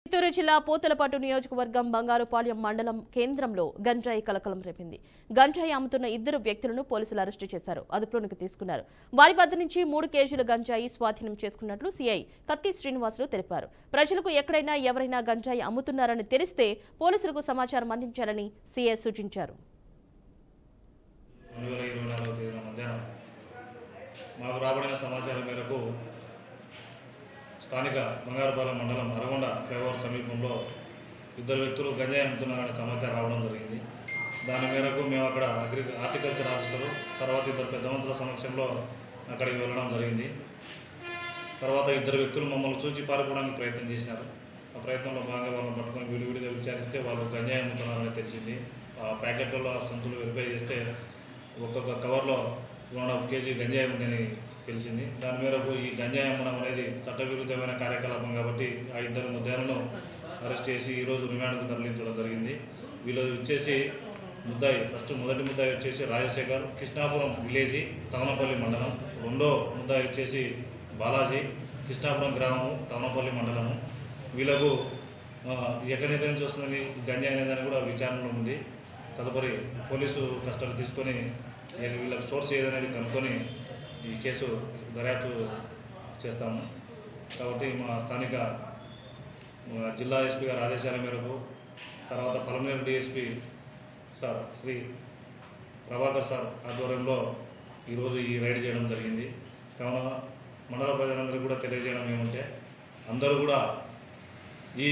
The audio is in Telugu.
చిత్తూరు జిల్లా పూతలపట్టు నియోజకవర్గం బంగారుపాళ్యం మండలం కేంద్రంలో గంజాయి కలకలం రేపింది. గంజాయి అమ్ముతున్న ఇద్దరు వ్యక్తులను పోలీసులు అరెస్టు చేశారు. అదుపులోకి తీసుకున్నారు. వారి వద్ద నుంచి 3 కేజీల గంజాయి స్వాధీనం చేసుకున్నట్లు సీఐ కత్తి శ్రీనివాసులు తెలిపారు. ప్రజలకు ఎక్కడైనా ఎవరైనా గంజాయి అమ్ముతున్నారని తెలిస్తే పోలీసులకు సమాచారం అందించాలని సీఐ సూచించారు. స్థానిక బంగారుపాలెం మండలం అరగొండ ఫ్లైఓవర్ సమీపంలో ఇద్దరు వ్యక్తులు గంజాయి అమ్ముతున్నారనే సమాచారం రావడం జరిగింది. దాని మేరకు మేము అక్కడ హార్టికల్చర్ ఆఫీసరు తర్వాత ఇద్దరు పెద్ద మనుషుల సమక్షంలో అక్కడికి వెళ్ళడం జరిగింది. తర్వాత ఇద్దరు వ్యక్తులు మమ్మల్ని చూచి పారిపోవడానికి ప్రయత్నం చేశారు. ఆ ప్రయత్నంలో భాగంగా వాళ్ళని పట్టుకొని విడివిడిగా విచారిస్తే వాళ్ళు గంజాయి అమ్ముతున్నారని తెలిసింది. ఆ ప్యాకెట్లలో సంచులు వెరిఫై చేస్తే ఒక్కొక్క కవర్లో 1.5 కేజీ గంజాయి ఉందని తెలిసింది. దాని మేరకు ఈ గంజాయి అమ్మడం అనేది చట్టవిరుద్ధమైన కార్యకలాపం కాబట్టి ఆ ఇద్దరు ముద్దాయిలను అరెస్ట్ చేసి ఈరోజు రిమాండ్కు తరలించడం జరిగింది. వీళ్ళు వచ్చేసి మొదటి ముద్దాయి వచ్చేసి రాజశేఖర్, కృష్ణాపురం విలేజీ, తవనపల్లి మండలం. రెండో ముద్దాయి వచ్చేసి బాలాజీ, కృష్ణాపురం గ్రామము, తవనపల్లి మండలము. వీళ్ళకు ఎక్కడి నుంచి వస్తుందని గంజాయి అనేదాన్ని కూడా విచారణలో ఉంది. తదుపరి పోలీసు కస్టడీ తీసుకొని వీళ్ళకి సోర్స్ ఏదనేది కనుక్కొని ఈ కేసు దర్యాప్తు చేస్తాము. కాబట్టి మా స్థానిక జిల్లా ఎస్పీ గారి ఆదేశాల మేరకు తర్వాత Palamaner DSP sir Shri Prabhakar sir ఆధ్వర్యంలో ఈరోజు ఈ రైడ్ చేయడం జరిగింది. కావున మండల ప్రజలందరికీ కూడా తెలియజేయడం ఏమంటే అందరూ కూడా ఈ